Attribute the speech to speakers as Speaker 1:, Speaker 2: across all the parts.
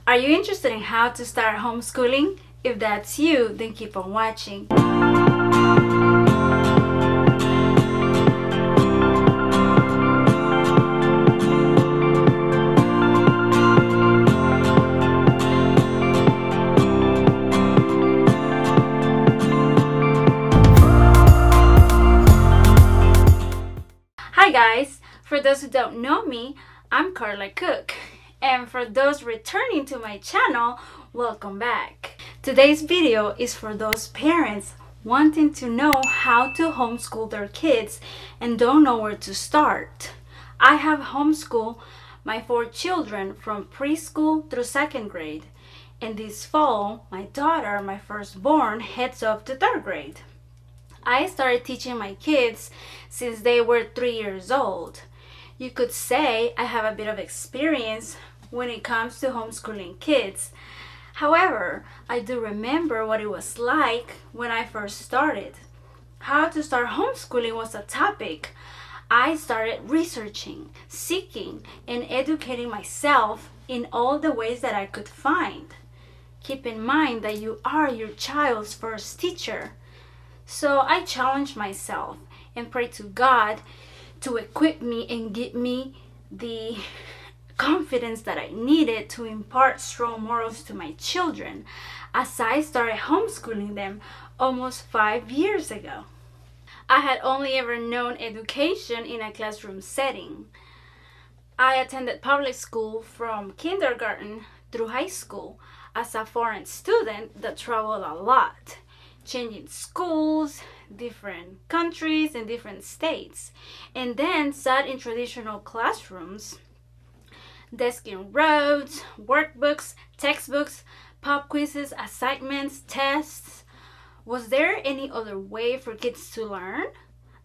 Speaker 1: Are you interested in how to start homeschooling? If that's you, then keep on watching. Hi guys, for those who don't know me, I'm Carla Cook, and for those returning to my channel, welcome back. Today's video is for those parents wanting to know how to homeschool their kids and don't know where to start. I have homeschooled my 4 children from preschool through 2nd grade, and this fall, my daughter, my firstborn, heads up to 3rd grade. I started teaching my kids since they were 3 years old. You could say I have a bit of experience when it comes to homeschooling kids. However, I do remember what it was like when I first started. How to start homeschooling was a topic. I started researching, seeking, and educating myself in all the ways that I could find. Keep in mind that you are your child's first teacher. So I challenged myself and prayed to God to equip me and give me the confidence that I needed to impart strong morals to my children as I started homeschooling them almost 5 years ago. I had only ever known education in a classroom setting. I attended public school from kindergarten through high school as a foreign student that traveled a lot, changing schools, different countries and different states, and then sat in traditional classrooms, desking roads, workbooks, textbooks, pop quizzes, assignments, tests. Was there any other way for kids to learn?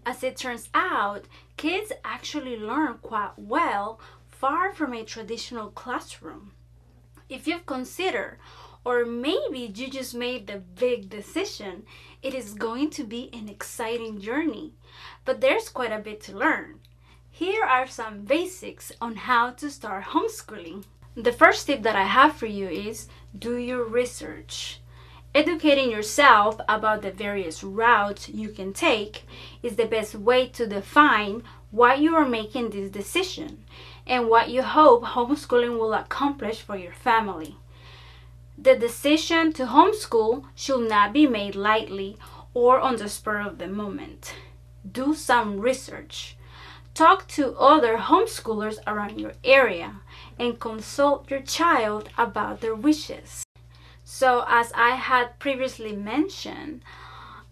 Speaker 1: As it turns out, kids actually learn quite well far from a traditional classroom. If you've considered, or maybe you just made the big decision, it is going to be an exciting journey. But there's quite a bit to learn. Here are some basics on how to start homeschooling. The first tip that I have for you is do your research. Educating yourself about the various routes you can take is the best way to define why you are making this decision and what you hope homeschooling will accomplish for your family. The decision to homeschool should not be made lightly or on the spur of the moment. Do some research. Talk to other homeschoolers around your area and consult your child about their wishes. So, as I had previously mentioned,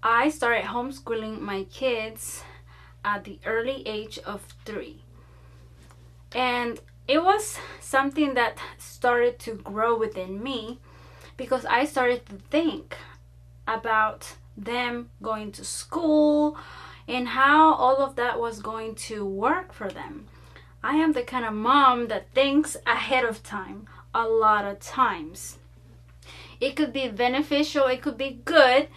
Speaker 1: I started homeschooling my kids at the early age of 3. And it was something that started to grow within me because I started to think about them going to school and how all of that was going to work for them. I am the kind of mom that thinks ahead of time a lot of times. It could be beneficial, it could be good,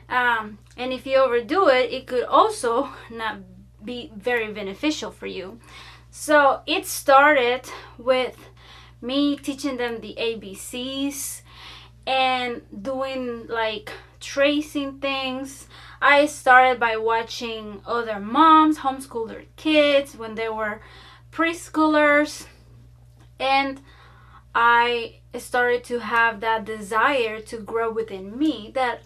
Speaker 1: and if you overdo it, it could also not be very beneficial for you. So it started with me teaching them the ABCs and doing like tracing things. I started by watching other moms homeschool their kids when they were preschoolers, and I started to have that desire to grow within me that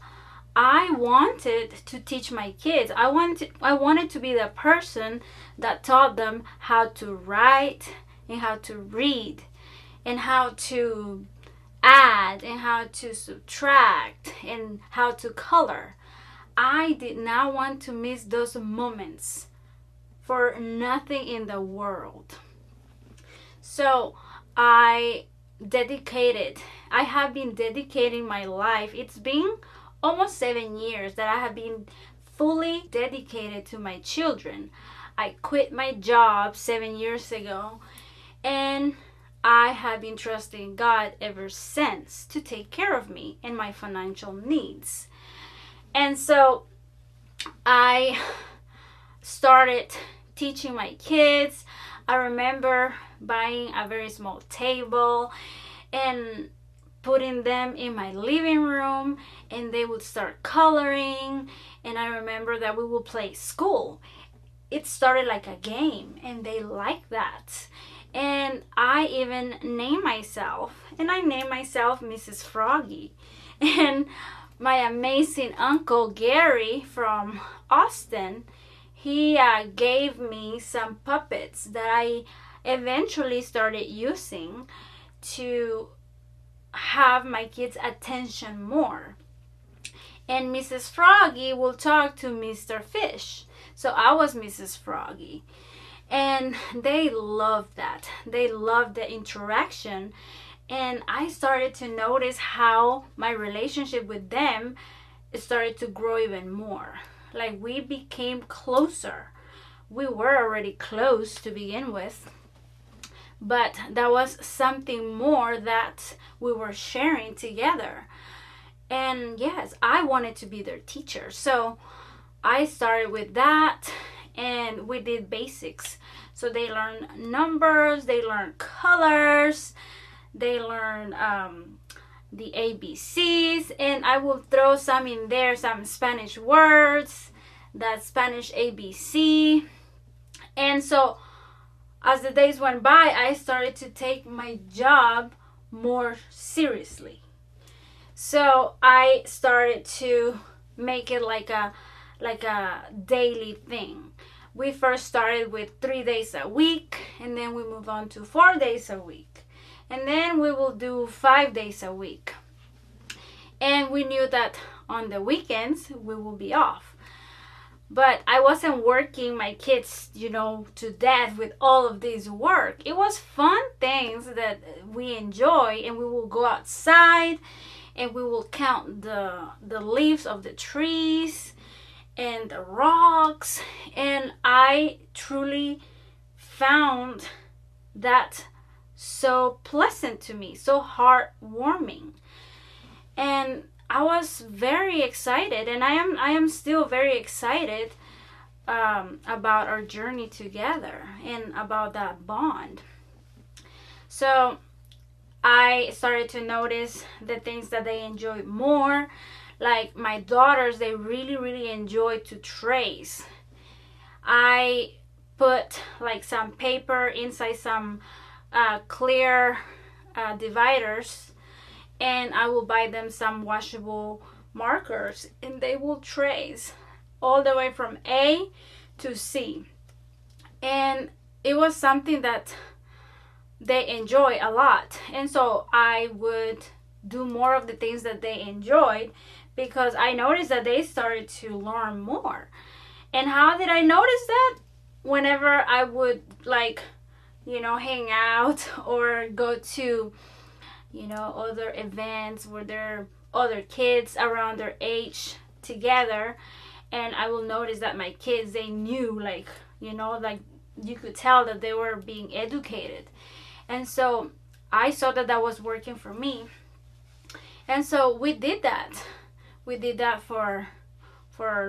Speaker 1: I wanted to teach my kids. I wanted to be the person that taught them how to write and how to read and how to add and how to subtract and how to color. I did not want to miss those moments for nothing in the world. So I have been dedicating my life. It's been almost 7 years that I have been fully dedicated to my children. I quit my job 7 years ago, and I have been trusting God ever since to take care of me and my financial needs. And so I started teaching my kids. I remember buying a very small table and putting them in my living room, and they would start coloring. And I remember that we would play school. It started like a game, and they liked that. And I even named myself, and I named myself Mrs. Froggy. And my amazing uncle Gary from Austin, he gave me some puppets that I eventually started using to have my kids' attention more. And Mrs. Froggy will talk to Mr. Fish. So I was Mrs. Froggy. And they loved that. They loved the interaction. And I started to notice how my relationship with them started to grow even more. Like, we became closer. We were already close to begin with, but that was something more that we were sharing together. And yes, I wanted to be their teacher. So I started with that, and we did basics. So they learned numbers, they learned colors, they learned the ABCs, and I will throw some in there, some Spanish words, that Spanish ABC. And so as the days went by, I started to take my job more seriously. So I started to make it like a daily thing. We first started with 3 days a week, and then we moved on to 4 days a week. And then we will do 5 days a week. And we knew that on the weekends we will be off. But I wasn't working my kids, to death with all of this work. It was fun things that we enjoy, and we will go outside and we will count the leaves of the trees and the rocks. And I truly found that so pleasant to me, so heartwarming. And I was very excited, and I am still very excited about our journey together and about that bond. So I started to notice the things that they enjoy more. Like my daughters, they really enjoy to trace. I put like some paper inside some clear dividers, and I will buy them some washable markers, and they will trace all the way from A to C. And it was something that they enjoy a lot, and so I would do more of the things that they enjoyed, because I noticed that they started to learn more. And how did I notice that? Whenever I would hang out or go to other events where there are other kids around their age together, and I will notice that my kids, they knew, you could tell that they were being educated. And so I saw that that was working for me. And so we did that for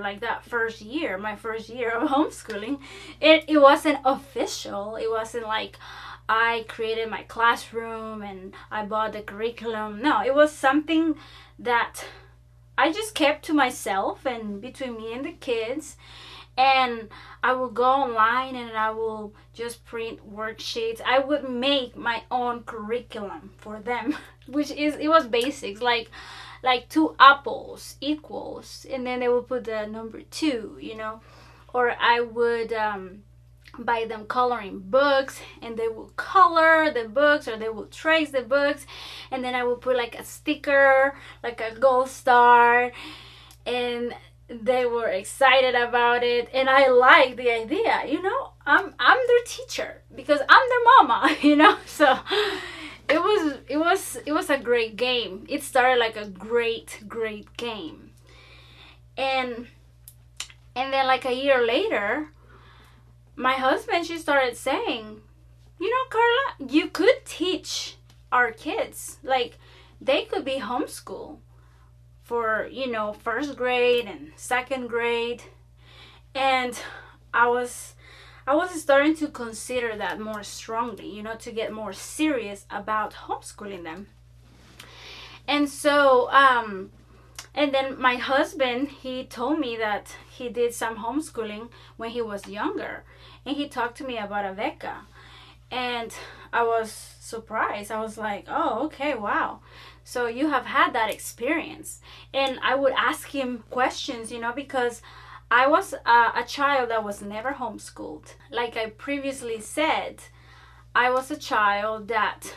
Speaker 1: like that first year, my first year of homeschooling. It wasn't official. It wasn't like I created my classroom and I bought the curriculum. No, it was something that I just kept to myself and between me and the kids. And I will go online and I will just print worksheets. I would make my own curriculum for them, it was basics, like 2 apples equals, and then they will put the number 2, or I would buy them coloring books, and they will color the books, or they will trace the books, and then I will put like a sticker, like a gold star, and they were excited about it. And I like the idea, I'm their teacher because I'm their mama, so it was a great game. It started like a great game. And then like a year later, my husband, she started saying, Carla, you could teach our kids. Like, they could be homeschooled for, first grade and second grade. And I was starting to consider that more strongly, to get more serious about homeschooling them. And so, and then my husband, he told me that he did some homeschooling when he was younger. And he talked to me about a beca. And I was surprised. I was like, oh, okay, wow. So you have had that experience. And I would ask him questions, because I was a child that was never homeschooled. Like I previously said, I was a child that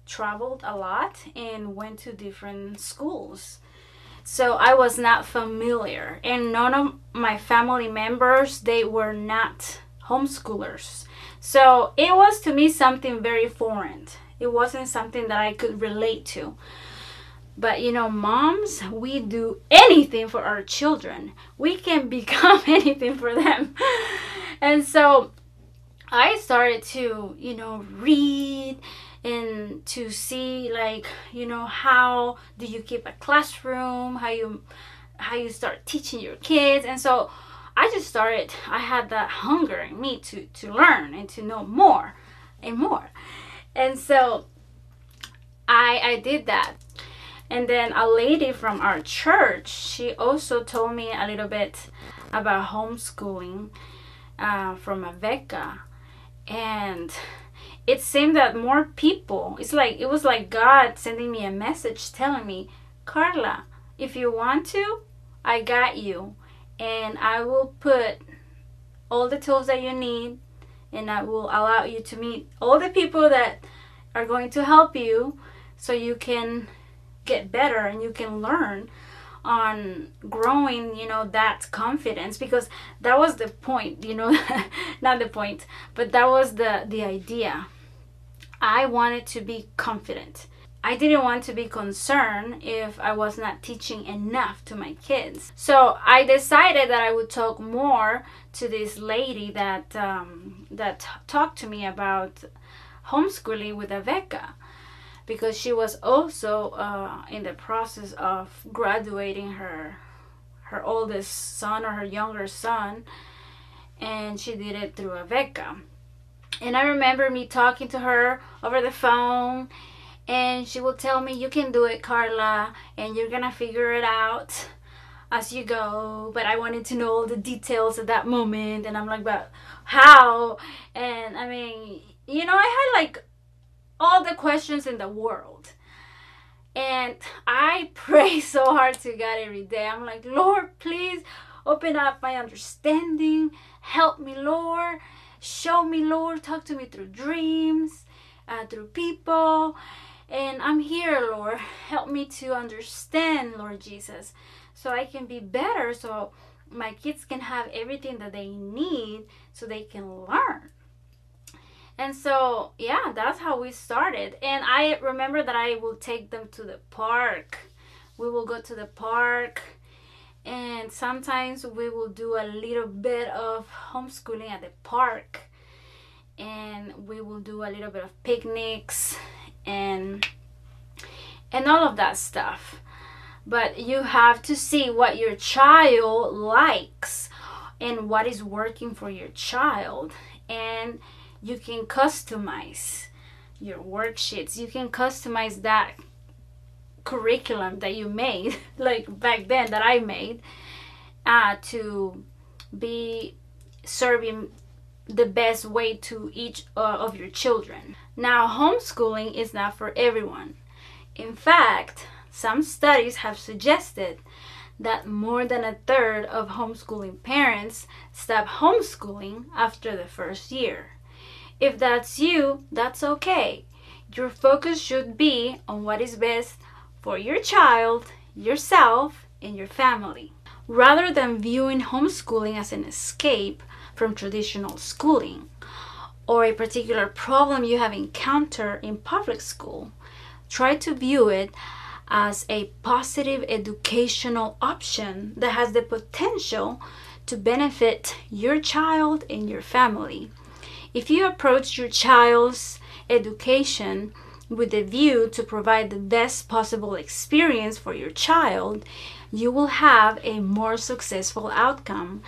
Speaker 1: traveled a lot and went to different schools. So I was not familiar. And none of my family members, they were not homeschoolers. So it was to me something very foreign. It wasn't something that I could relate to. But moms, we do anything for our children. We can become anything for them. And so I started to, read and to see how do you keep a classroom, how you start teaching your kids. And so I had that hunger in me to learn and to know more and more. And so I did that. And then a lady from our church, she also told me a little bit about homeschooling from a beca. And it seemed that more people, it was like God sending me a message telling me, Carla, if you want to, I got you. And I will put all the tools that you need, and I will allow you to meet all the people that are going to help you so you can get better and you can learn on growing, that confidence, because that was the point, not the point, but that was the idea. I wanted to be confident. I didn't want to be concerned if I was not teaching enough to my kids. So I decided that I would talk more to this lady that talked to me about homeschooling with a beca, because she was also in the process of graduating her oldest son or her younger son, and she did it through a beca. And I remember me talking to her over the phone, and she will tell me, you can do it, Carla, and you're gonna figure it out as you go. But I wanted to know all the details at that moment, and I'm like, but how? And I mean, I had all the questions in the world. And I pray so hard to God every day. I'm like, Lord, please open up my understanding. Help me, Lord. Show me, Lord. Talk to me through dreams, through people. And I'm here, Lord. Help me to understand, Lord Jesus, so I can be better, so my kids can have everything that they need so they can learn. And so, yeah, that's how we started. And I remember that I will take them to the park. We will go to the park, and sometimes we will do a little bit of homeschooling at the park. And we will do a little bit of picnics and all of that stuff. But you have to see what your child likes and what is working for your child. And you can customize your worksheets. You can customize that curriculum that you made, like back then that I made, to be serving the best way to each of your children. Now, homeschooling is not for everyone. In fact, some studies have suggested that more than a third of homeschooling parents stop homeschooling after the first year. If that's you, that's okay. Your focus should be on what is best for your child, yourself, and your family. Rather than viewing homeschooling as an escape from traditional schooling or a particular problem you have encountered in public school, try to view it as a positive educational option that has the potential to benefit your child and your family. If you approach your child's education with a view to provide the best possible experience for your child, you will have a more successful outcome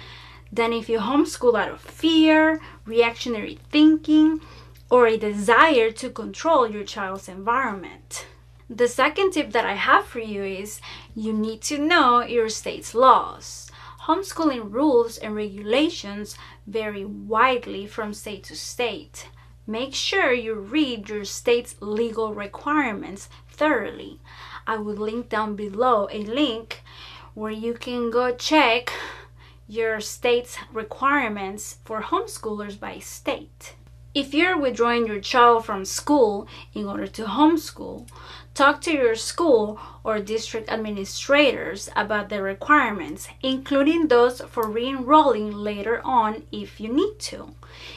Speaker 1: than if you homeschool out of fear, reactionary thinking, or a desire to control your child's environment. The second tip that I have for you is you need to know your state's laws. Homeschooling rules and regulations vary widely from state to state. Make sure you read your state's legal requirements thoroughly. I will link down below a link where you can go check your state's requirements for homeschoolers by state. If you're withdrawing your child from school in order to homeschool, talk to your school or district administrators about the requirements, including those for re-enrolling later on if you need to.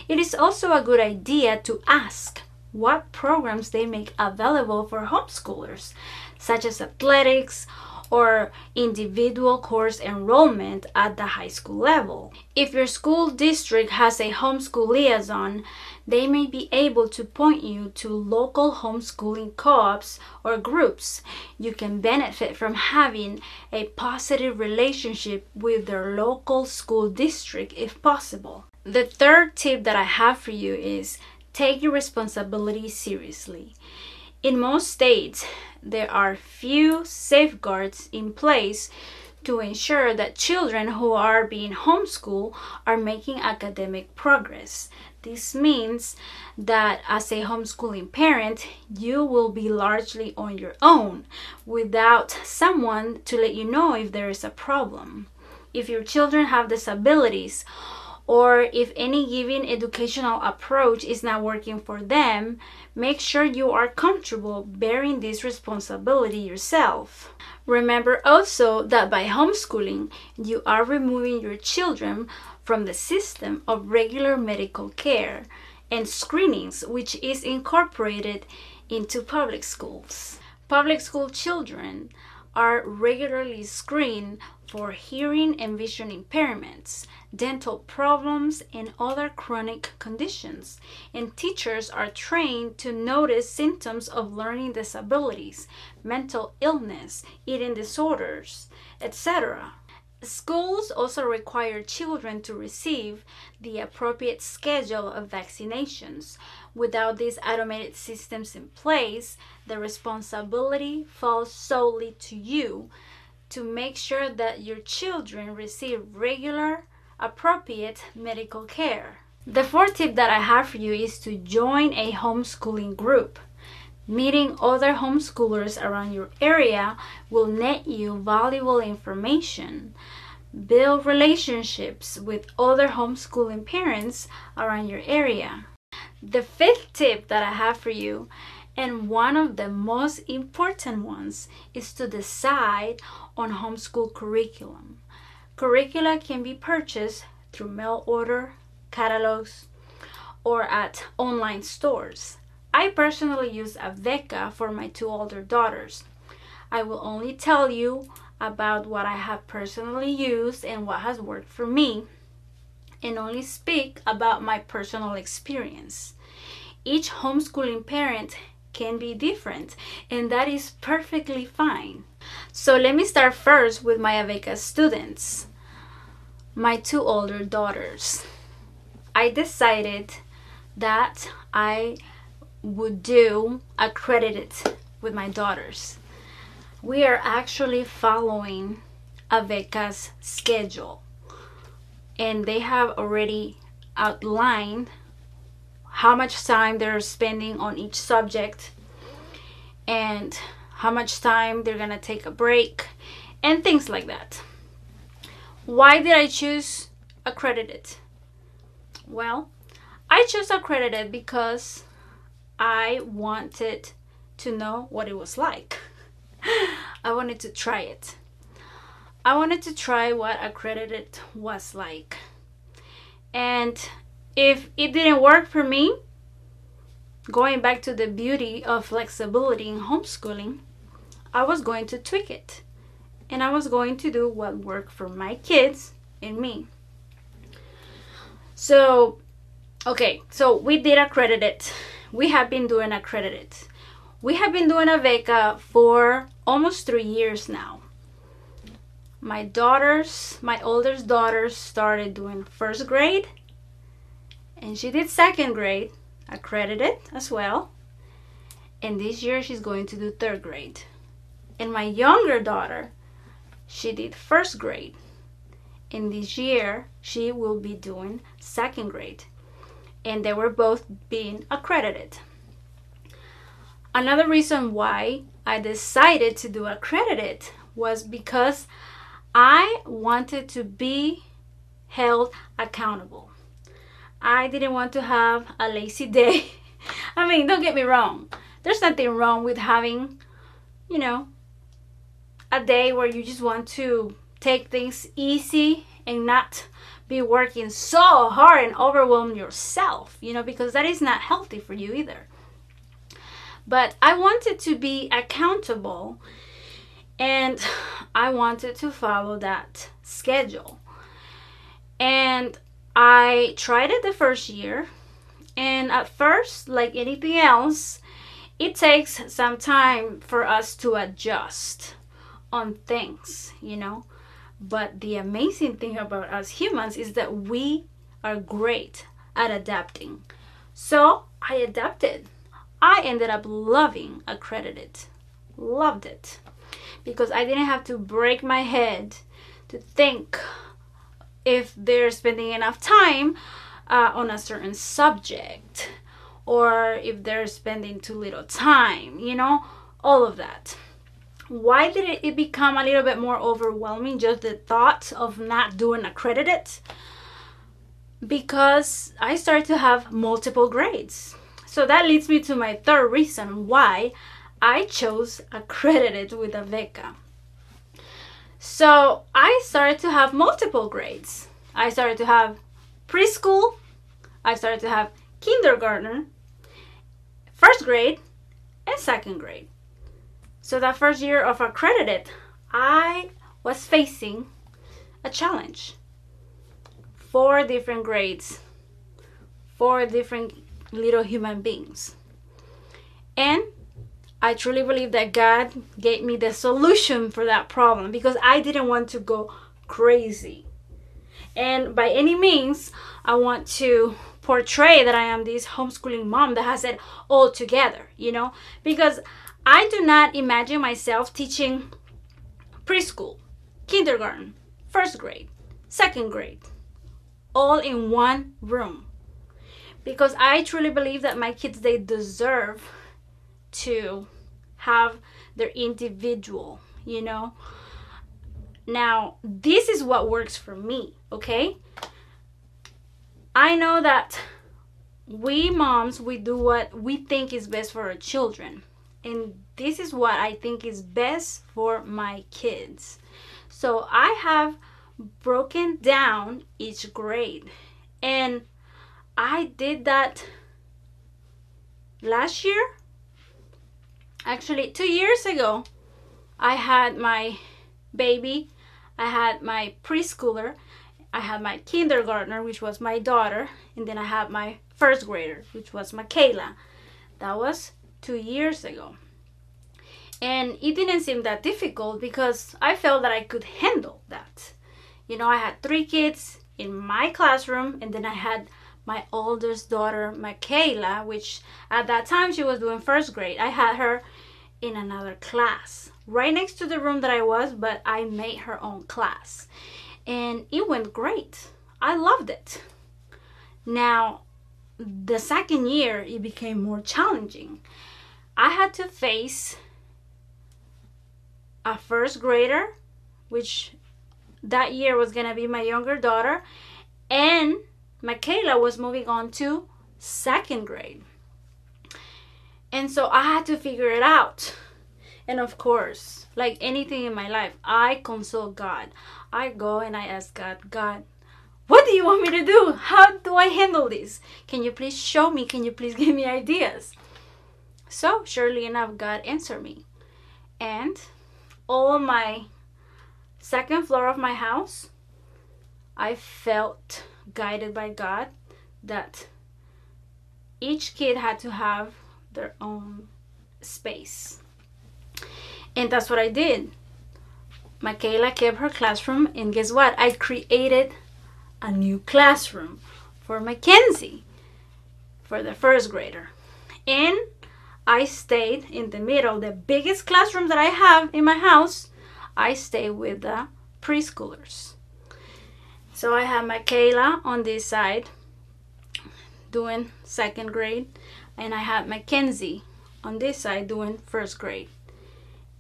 Speaker 1: It is also a good idea to ask what programs they make available for homeschoolers, such as athletics or individual course enrollment at the high school level. If your school district has a homeschool liaison, they may be able to point you to local homeschooling co-ops or groups. You can benefit from having a positive relationship with their local school district if possible. The third tip that I have for you is take your responsibility seriously. In most states, there are few safeguards in place to ensure that children who are being homeschooled are making academic progress. This means that as a homeschooling parent, you will be largely on your own without someone to let you know if there is a problem. If your children have disabilities, or if any given educational approach is not working for them, make sure you are comfortable bearing this responsibility yourself. Remember also that by homeschooling, you are removing your children from the system of regular medical care and screenings, which is incorporated into public schools. Public school children are regularly screened for hearing and vision impairments, dental problems, and other chronic conditions, and teachers are trained to notice symptoms of learning disabilities, mental illness, eating disorders, etc. Schools also require children to receive the appropriate schedule of vaccinations. Without these automated systems in place, the responsibility falls solely to you to make sure that your children receive regular, appropriate medical care. The fourth tip that I have for you is to join a homeschooling group. Meeting other homeschoolers around your area will net you valuable information. Build relationships with other homeschooling parents around your area. The fifth tip that I have for you, and one of the most important ones, is to decide on homeschool curriculum. Curricula can be purchased through mail order, catalogs, or at online stores. I personally use Aveca for my two older daughters. I will only tell you about what I have personally used and what has worked for me, and only speak about my personal experience. Each homeschooling parent can be different, and that is perfectly fine. So let me start first with my Aveca students, my two older daughters. I decided that I would do accredited with my daughters. We are actually following Aveca's schedule, and they have already outlined how much time they're spending on each subject and how much time they're gonna take a break and things like that. Why did I choose accredited? Well, I chose accredited because I wanted to know what it was like. I wanted to try it. I wanted to try what accredited was like. And if it didn't work for me, going back to the beauty of flexibility in homeschooling, I was going to tweak it. And I was going to do what worked for my kids and me. So we did accredited. We have been doing accredited. We have been doing Aveca for almost 3 years now. My oldest daughter started doing first grade, and she did second grade, accredited as well. and this year she's going to do 3rd grade. And my younger daughter, she did 1st grade, and this year she will be doing 2nd grade, and they were both being accredited. Another reason why I decided to do accredited was because I wanted to be held accountable. I didn't want to have a lazy day. I mean, don't get me wrong. There's nothing wrong with having, a day where you just want to take things easy and not be working so hard and overwhelm yourself, because that is not healthy for you either. But I wanted to be accountable, and I wanted to follow that schedule. And I tried it the first year, and at first, like anything else, it takes some time for us to adjust on things, But the amazing thing about us humans is that we are great at adapting. So I adapted. I ended up loving accredited. Loved it. Because I didn't have to break my head to think if they're spending enough time on a certain subject, or if they're spending too little time, all of that. Why did it become a little bit more overwhelming, just the thought of not doing accredited? Because I started to have multiple grades. So that leads me to my 3rd reason why I chose accredited with a beca. So I started to have multiple grades. I started to have preschool, I started to have kindergarten, 1st grade, and 2nd grade. So that first year of accredited, I was facing a challenge. 4 different grades, 4 different little human beings. And I truly believe that God gave me the solution for that problem, because I didn't want to go crazy. And by any means, I want to portray that I am this homeschooling mom that has it all together, because I do not imagine myself teaching preschool, kindergarten, 1st grade, 2nd grade, all in one room. Because I truly believe that my kids, they deserve to have their individual, Now, this is what works for me, okay? I know that we moms, we do what we think is best for our children. And this is what I think is best for my kids. So I have broken down each grade. And I did that last year. Actually, 2 years ago, I had my baby, I had my preschooler, I had my kindergartner, which was my daughter, and then I had my 1st grader, which was Michaela. That was 2 years ago. And it didn't seem that difficult because I felt that I could handle that. I had 3 kids in my classroom, and then I had my oldest daughter, Michaela, which at that time she was doing 1st grade. I had her in another class right next to the room that I was, but I made her own class. And it went great. I loved it. Now, the 2nd year, it became more challenging. I had to face a 1st grader, which that year was going to be my younger daughter, and Michaela was moving on to 2nd grade. And so I had to figure it out. And of course, like anything in my life, I consult God. I go and I ask God, what do you want me to do? How do I handle this? Can you please show me? Can you please give me ideas? So, surely enough, God answered me. And all my 2nd floor of my house, I felt guided by God that each kid had to have their own space. And that's what I did. Michaela kept her classroom, and guess what? I created a new classroom for Mackenzie, for the 1st grader. And I stayed in the middle. The biggest classroom that I have in my house, I stay with the preschoolers. So I have Michaela on this side doing 2nd grade, and I have Mackenzie on this side doing 1st grade.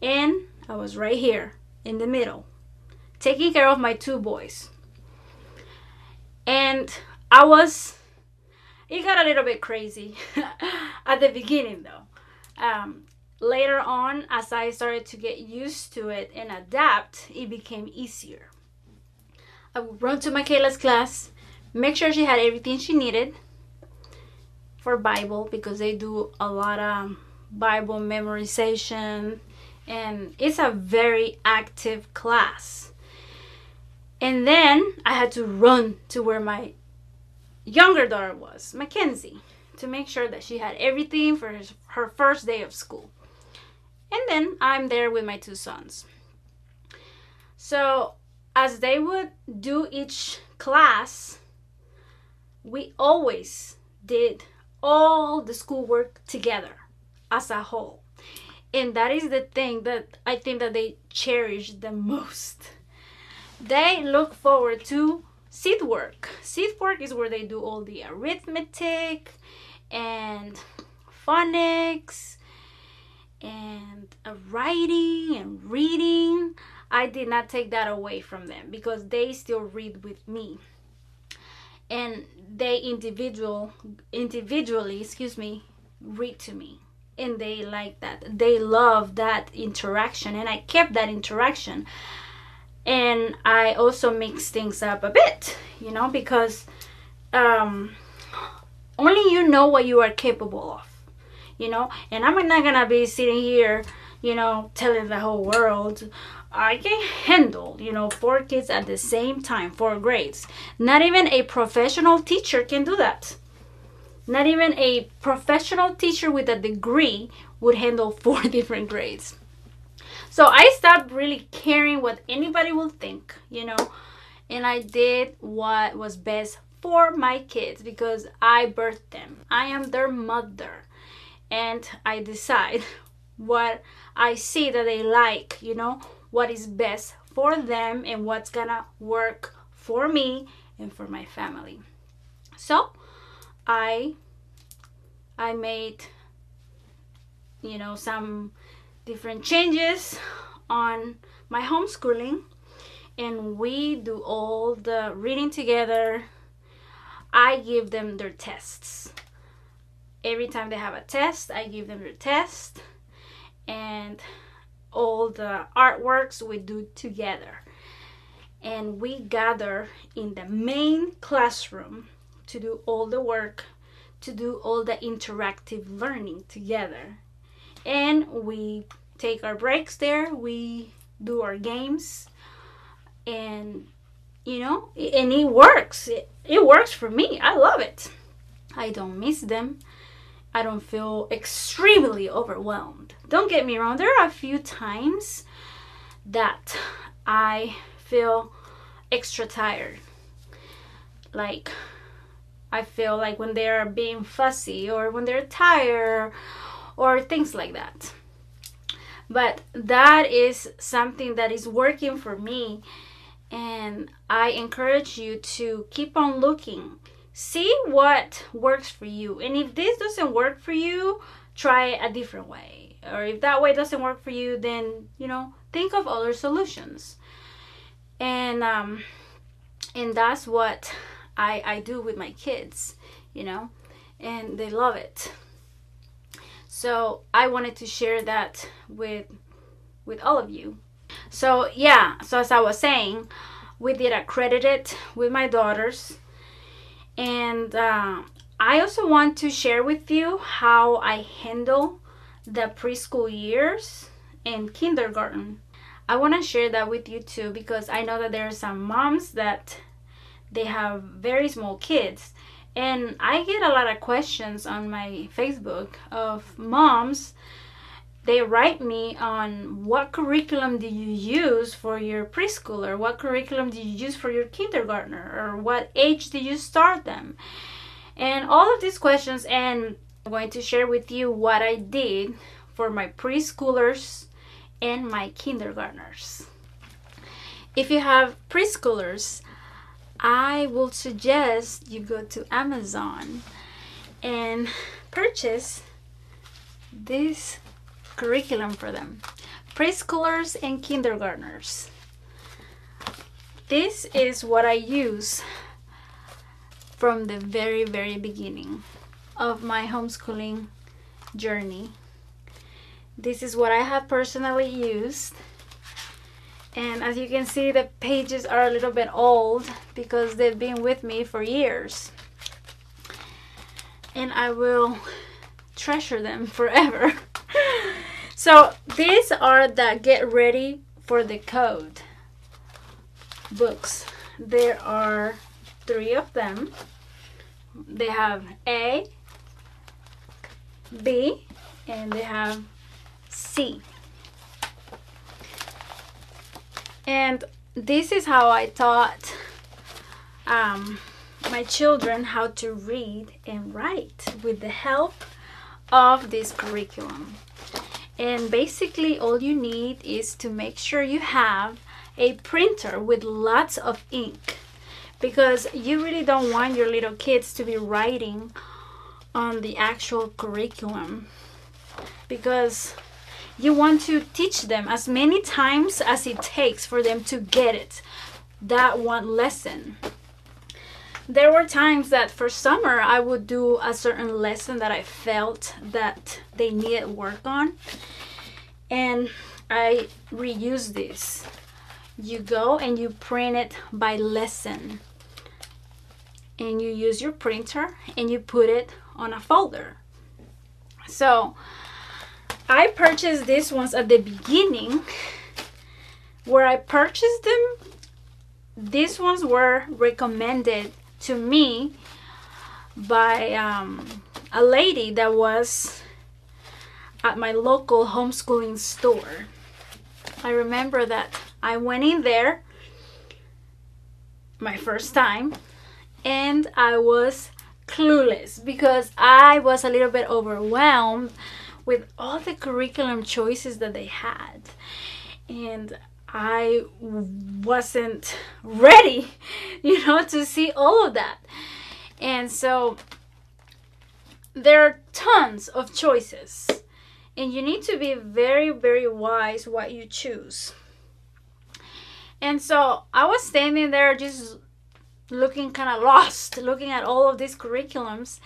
Speaker 1: And I was right here in the middle, taking care of my 2 boys. And it got a little bit crazy at the beginning though. Later on, as I started to get used to it and adapt, it became easier. I would run to Michaela's class, make sure she had everything she needed for Bible, because they do a lot of Bible memorization, and it's a very active class. And then I had to run to where my younger daughter was, Mackenzie, to make sure that she had everything for her first day of school. And then I'm there with my 2 sons. So as they would do each class, we always did all the schoolwork together as a whole. And that is the thing that I think that they cherish the most. They look forward to seed work. Seed work is where they do all the arithmetic and phonics and writing and reading. I did not take that away from them because they still read with me. And they individually, read to me. And they like that. They love that interaction. And I kept that interaction. And I also mix things up a bit, because only you know what you are capable of, and I'm not gonna be sitting here, telling the whole world I can handle, 4 kids at the same time, 4 grades. Not even a professional teacher can do that. Not even a professional teacher with a degree would handle 4 different grades. So I stopped really caring what anybody will think, and I did what was best for my kids because I birthed them. I am their mother, and I decide what I see that they like, what is best for them and what's gonna work for me and for my family. So I made, some different changes on my homeschooling, and we do all the reading together. I give them their tests. Every time they have a test, I give them their test, and all the artworks we do together. And we gather in the main classroom to do all the work, to do all the interactive learning together. And we take our breaks there, we do our games, and and it works. It works for me. I love it. I don't miss them. I don't feel extremely overwhelmed. Don't get me wrong, there are a few times that I feel extra tired. Like, I feel like when they're being fussy or when they're tired or things like that. But that is something that is working for me, and I encourage you to keep on looking. See what works for you, and if this doesn't work for you, try a different way. Or if that way doesn't work for you, then think of other solutions. And that's what I do with my kids, and they love it. So I wanted to share that with all of you. So yeah, so as I was saying, we did accredited with my daughters. And I also want to share with you how I handle the preschool years and kindergarten. I want to share that with you too, because I know that there are some moms that they have very small kids. And I get a lot of questions on my Facebook of moms. They write me on what curriculum do you use for your preschooler? What curriculum do you use for your kindergartner? Or what age do you start them? And all of these questions, and I'm going to share with you what I did for my preschoolers and my kindergartners. If you have preschoolers, I will suggest you go to Amazon and purchase this curriculum for them. Preschoolers and kindergartners. This is what I use from the very beginning of my homeschooling journey. This is what I have personally used, and as you can see, the pages are a little bit old because they've been with me for years, and I will treasure them forever. So these are the Get Ready for the Code books. There are 3 of them. They have A, B, and they have C. And this is how I taught my children how to read and write with the help of this curriculum. And basically all you need is to make sure you have a printer with lots of ink, because you really don't want your little kids to be writing on the actual curriculum, because you want to teach them as many times as it takes for them to get it, that one lesson. There were times that for summer I would do a certain lesson that I felt that they needed work on, and I reuse this. You go and you print it by lesson, and you use your printer and you put it on a folder. So I purchased these ones at the beginning. Where I purchased them, these ones were recommended to me by a lady that was at my local homeschooling store. I remember that I went in there my first time and I was clueless because I was a little bit overwhelmed with all the curriculum choices that they had, and I wasn't ready, to see all of that. And so there are tons of choices, and you need to be very wise what you choose. And so I was standing there just looking kind of lost, looking at all of these curriculums,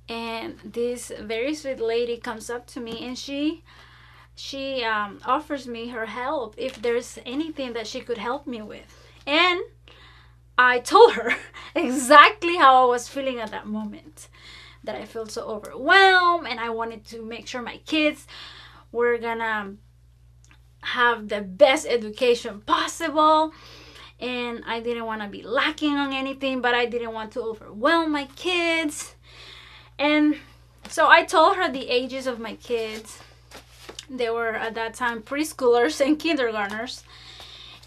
Speaker 1: and this very sweet lady comes up to me and she offers me her help if there's anything that she could help me with. And I told her exactly how I was feeling at that moment, that I felt so overwhelmed and I wanted to make sure my kids were gonna have the best education possible, and I didn't want to be lacking on anything, but I didn't want to overwhelm my kids. And so I told her the ages of my kids. They were at that time preschoolers and kindergartners,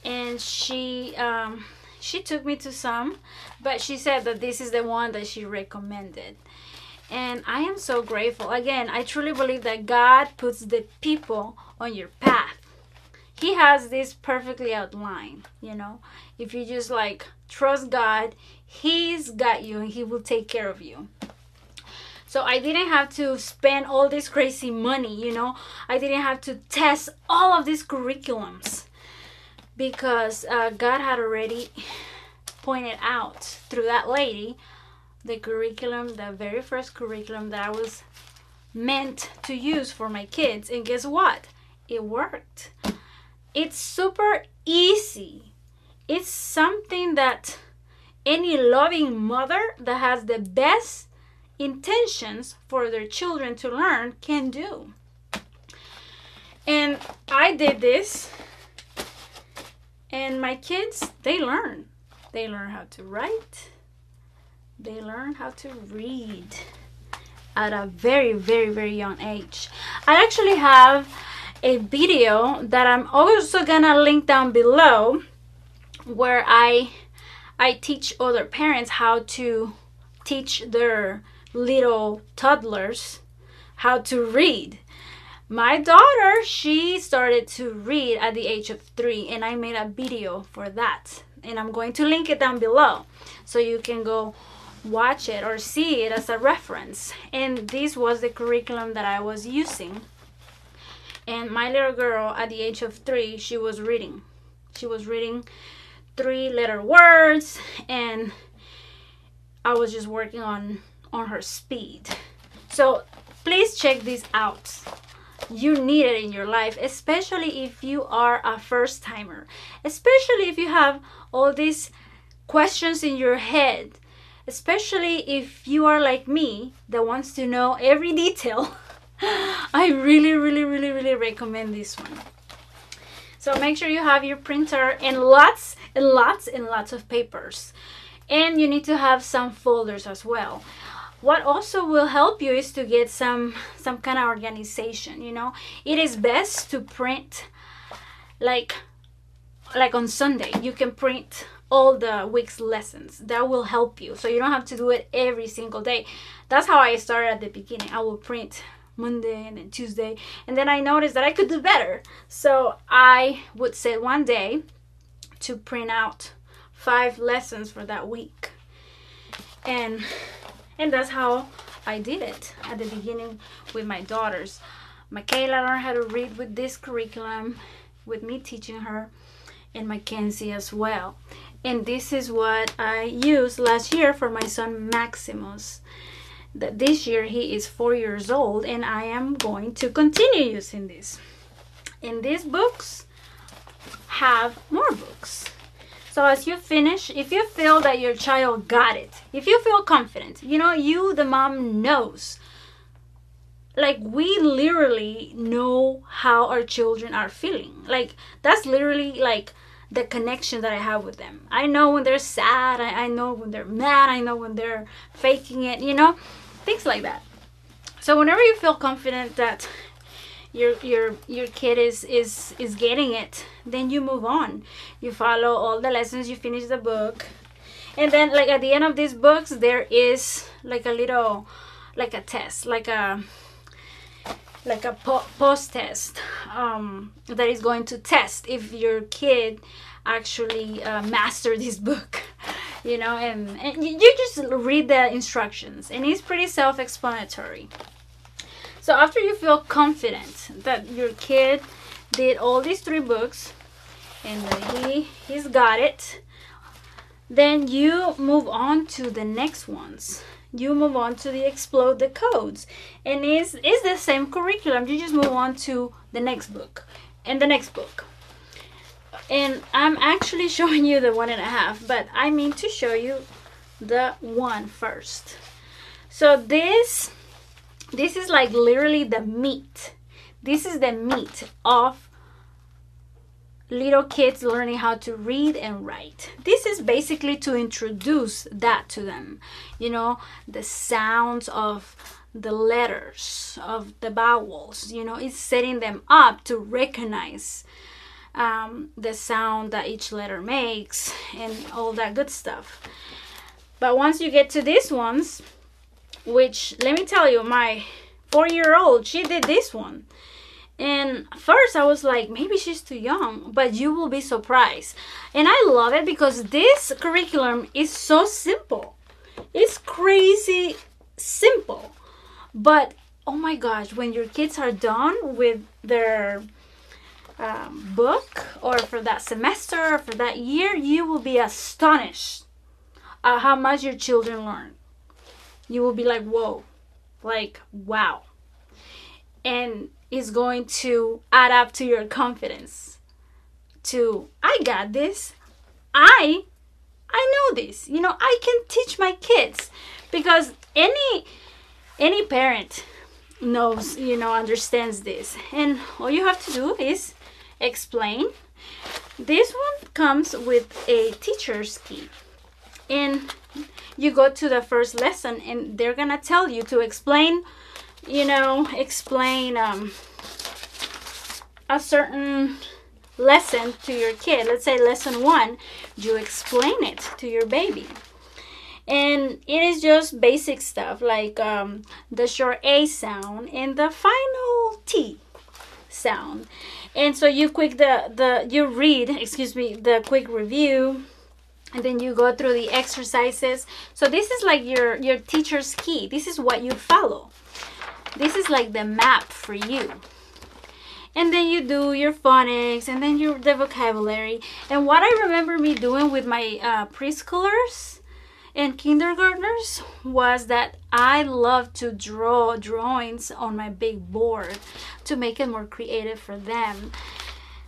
Speaker 1: and she took me to some, but she said that this is the one that she recommended. And I am so grateful. Again, I truly believe that God puts the people on your path. He has this perfectly outlined, If you just trust God, He's got you and He will take care of you. So I didn't have to spend all this crazy money, I didn't have to test all of these curriculums, because God had already pointed out through that lady the curriculum, the very first curriculum that I was meant to use for my kids. And guess what? It worked. It's super easy. It's something that any loving mother that has the best intentions for their children to learn can do. And I did this, and my kids, they learn. They learn how to write. They learn how to read at a very young age. I actually have a video that I'm also gonna link down below, where I teach other parents how to teach their little toddlers how to read. My daughter, she started to read at the age of 3, and I made a video for that. And I'm going to link it down below so you can go watch it or see it as a reference. And this was the curriculum that I was using. And my little girl at the age of 3, she was reading. She was reading 3-letter words, and I was just working on her speed. So please check this out. You need it in your life, especially if you are a first timer, especially if you have all these questions in your head, especially if you are like me that wants to know every detail. I really recommend this one. So make sure you have your printer and lots of papers, and you need to have some folders as well. What also will help you is to get some kind of organization. You know, it is best to print like on Sunday. You can print all the week's lessons. That will help you, so you don't have to do it every single day. That's how I started at the beginning. I will print Monday and then Tuesday, and then I noticed that I could do better, so I would set one day to print out 5 lessons for that week. And that's how I did it at the beginning with my daughters. Michaela learned how to read with this curriculum, with me teaching her, and Mackenzie as well. And this is what I used last year for my son Maximus. That this year he is 4 years old, and I am going to continue using this. And these books have more books. So as you finish, if you feel that your child got it, if you feel confident, you know, you, the mom, knows. Like, we literally know how our children are feeling. Like, that's literally like the connection that I have with them. I know when they're sad, I know when they're mad, I know when they're faking it, you know, things like that. So whenever you feel confident that your kid is getting it, then you move on. You follow all the lessons, you finish the book, and then like at the end of these books there is like a little, like a test, like a post test that is going to test if your kid actually mastered this book, you know. And you just read the instructions, and it's pretty self-explanatory. So after you feel confident that your kid did all these 3 books and that he's got it, then you move on to the next ones. You move on to the Explode the Codes, and it's the same curriculum. You just move on to the next book and the next book. And I'm actually showing you the 1.5, but I mean to show you the 1 first. So this is like literally the meat. This is the meat of little kids learning how to read and write. This is basically to introduce that to them. You know, the sounds of the letters, of the vowels. You know, it's setting them up to recognize the sound that each letter makes and all that good stuff. But once you get to these ones, which let me tell you, my 4-year-old, she did this one. And first I was like, maybe she's too young, but you will be surprised. And I love it because this curriculum is so simple. It's crazy simple. But oh my gosh, when your kids are done with their book, or for that semester, or for that year, you will be astonished at how much your children learn. You will be like, whoa, like, wow. And it's going to add up to your confidence. To, I got this. I know this. You know, I can teach my kids. Because any parent knows, you know, understands this. And all you have to do is explain. This one comes with a teacher's key. And you go to the first lesson and they're gonna tell you to explain, you know, a certain lesson to your kid. Let's say lesson 1, you explain it to your baby. And it is just basic stuff like the short A sound and the final T sound. And so you read the quick review, and then you go through the exercises. So this is like your teacher's key. This is what you follow. This is like the map for you. And then you do your phonics, and then the vocabulary. And what I remember me doing with my preschoolers and kindergartners was that I love to draw drawings on my big board to make it more creative for them.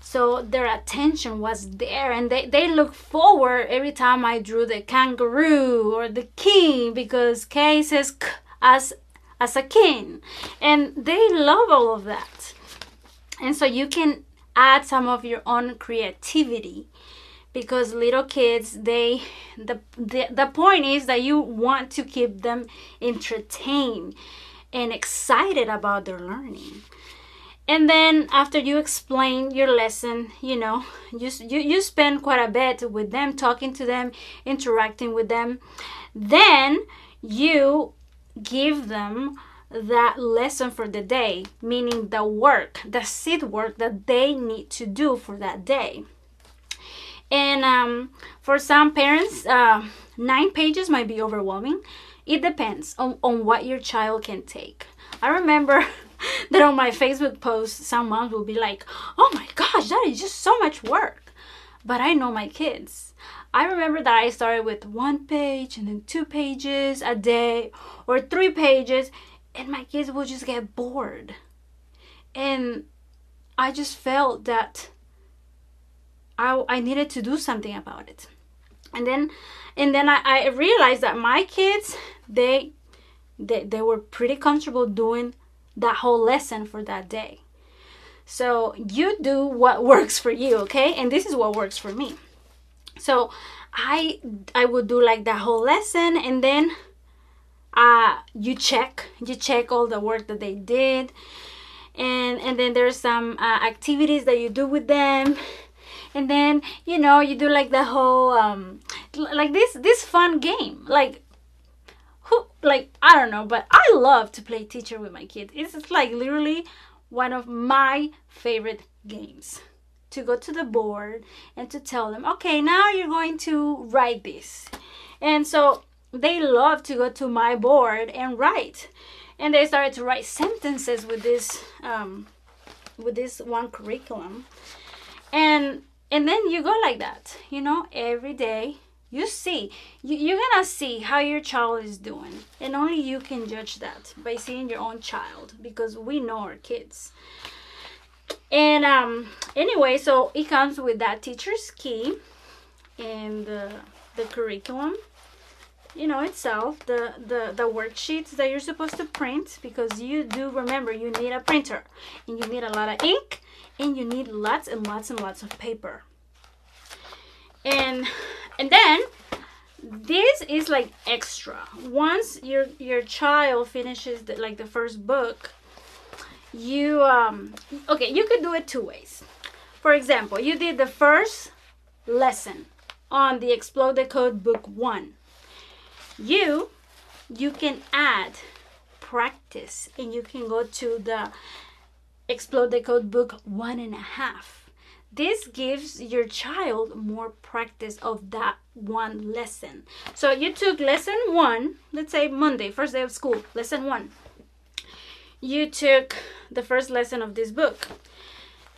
Speaker 1: So their attention was there, and they look forward every time I drew the kangaroo or the king, because K says K as a king, and they love all of that. And so you can add some of your own creativity, because little kids, the point is that you want to keep them entertained and excited about their learning. And then after you explain your lesson, you spend quite a bit with them, talking to them, interacting with them. Then you give them that lesson for the day, meaning the seed work that they need to do for that day. And for some parents, 9 pages might be overwhelming. It depends on what your child can take. I remember that on my Facebook post, some moms will be like, "Oh my gosh, that is just so much work." But I know my kids. I remember that I started with 1 page and then 2 pages a day, or 3 pages, and my kids will just get bored. And I just felt that I needed to do something about it. And then I realized that my kids, they were pretty comfortable doing that whole lesson for that day. So you do what works for you, okay? And this is what works for me. So I would do like that whole lesson, and then you check all the work that they did, and then there's some activities that you do with them. And then you do like the whole like this fun game, like I don't know, but I love to play teacher with my kids. It's like literally one of my favorite games, to go to the board and to tell them, okay, now you're going to write this. And so they love to go to my board and write, and they started to write sentences with this one curriculum. And then you go like that, every day. You're gonna see how your child is doing, and only you can judge that by seeing your own child, because we know our kids. And anyway, so it comes with that teacher's key and the curriculum, itself, the worksheets that you're supposed to print, because you do remember you need a printer, and you need a lot of ink, and you need lots and lots and lots of paper. And then this is like extra. Once your child finishes the first book, you could do it 2 ways. For example, you did the first lesson on the Explode the Code book 1. You can add practice, and you can go to the Explode the Code book 1.5. This gives your child more practice of that one lesson. So you took lesson 1, let's say Monday, first day of school, lesson 1. You took the first lesson of this book,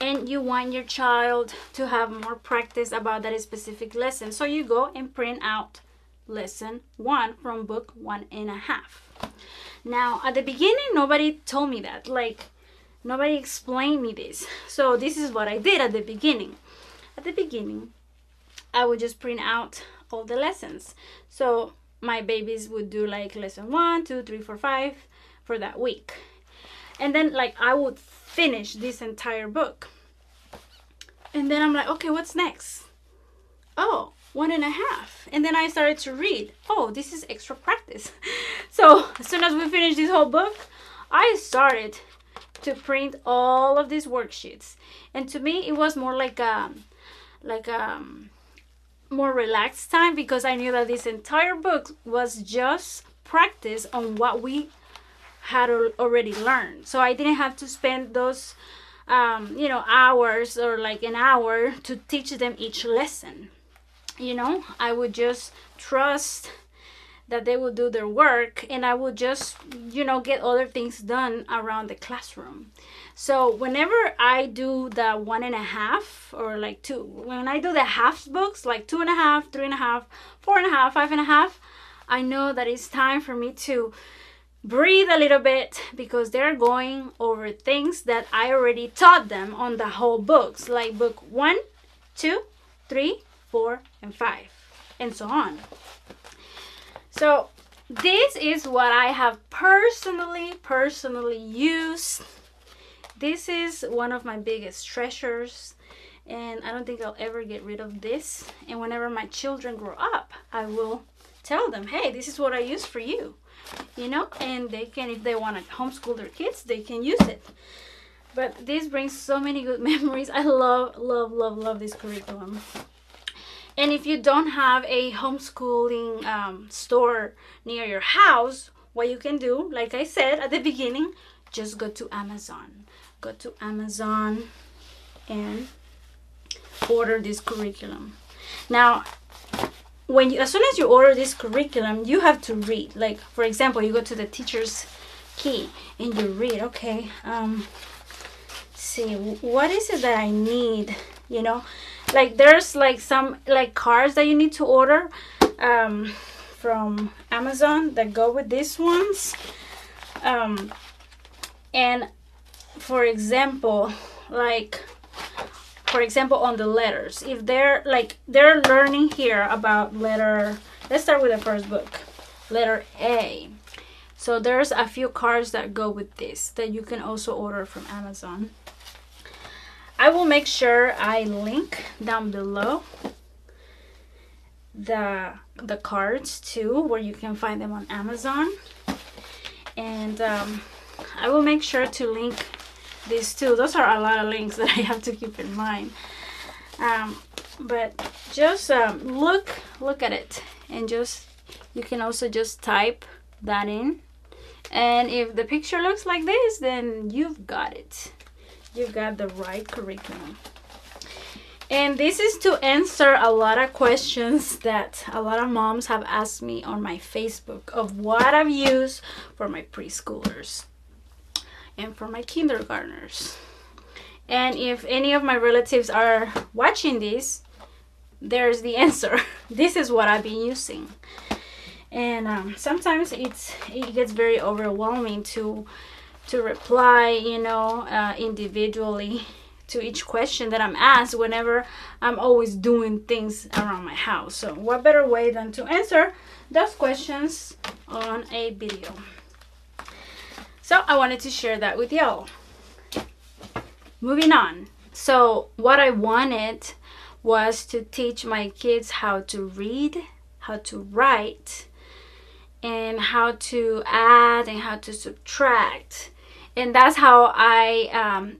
Speaker 1: and you want your child to have more practice about that specific lesson. So you go and print out lesson 1 from book 1.5. Now, at the beginning, nobody told me that. Nobody explained me this. So this is what I did at the beginning. At the beginning, I would just print out all the lessons. So my babies would do like lesson 1, 2, 3, 4, 5 for that week. And then I would finish this entire book. And then I'm like, okay, what's next? Oh, 1.5. And then I started to read. Oh, this is extra practice. So as soon as we finished this whole book, I started to print all of these worksheets. And to me, it was more like more relaxed time, because I knew that this entire book was just practice on what we had already learned. So I didn't have to spend those hours, or like an hour, to teach them each lesson. I would just trust that they would do their work, and I would just get other things done around the classroom. So whenever I do the 1.5 or like 2, when I do the half books, like 2.5, 3.5, 4.5, 5.5, I know that it's time for me to breathe a little bit, because they're going over things that I already taught them on the whole books, like book 1, 2, 3, 4, and 5, and so on. So this is what I have personally used. This is one of my biggest treasures, and I don't think I'll ever get rid of this. And whenever my children grow up, I will tell them, hey, this is what I use for you. And they can, if they want to homeschool their kids, they can use it. But this brings so many good memories. I love this curriculum. And if you don't have a homeschooling store near your house, what you can do, like I said at the beginning, just go to Amazon. Go to Amazon and order this curriculum. Now, as soon as you order this curriculum, you have to read. Like, for example, you go to the teacher's key and you read, okay, see, what is it that I need? Like there's like some like cards that you need to order from Amazon that go with these ones. And for example, on the letters, if they're learning here about letter, let's start with the first book, letter A. So there's a few cards that go with this that you can also order from Amazon. I will make sure I link down below the cards too, where you can find them on Amazon. And I will make sure to link these too. Those are a lot of links that I have to keep in mind. But just look at it, and you can also just type that in. And if the picture looks like this, then you've got it. You've got the right curriculum. And this is to answer a lot of questions that a lot of moms have asked me on my Facebook of what I've used for my preschoolers and for my kindergartners. And if any of my relatives are watching this, there's the answer. This is what I've been using. And sometimes it gets very overwhelming to reply, individually to each question that I'm asked, whenever I'm always doing things around my house. So what better way than to answer those questions on a video? So I wanted to share that with y'all. Moving on. So what I wanted was to teach my kids how to read, how to write, and how to add and how to subtract. And that's how I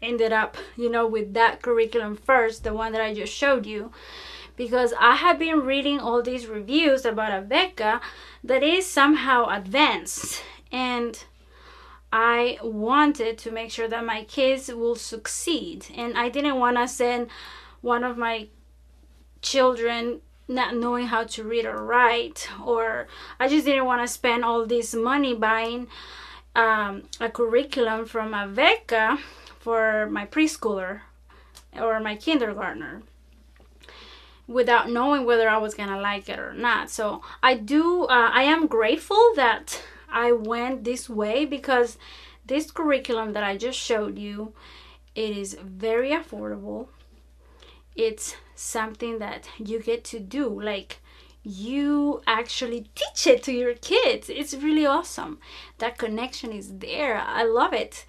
Speaker 1: ended up, with that curriculum first, the one that I just showed you, because I have been reading all these reviews about a beca that is somehow advanced, and I wanted to make sure that my kids will succeed. And I didn't want to send one of my children not knowing how to read or write, or I just didn't want to spend all this money buying a curriculum from a beca for my preschooler or my kindergartner without knowing whether I was gonna like it or not. So I am grateful that I went this way, because this curriculum that I just showed you, it is very affordable. It's something that you get to do, like you actually teach it to your kids. It's really awesome. That connection is there. I love it.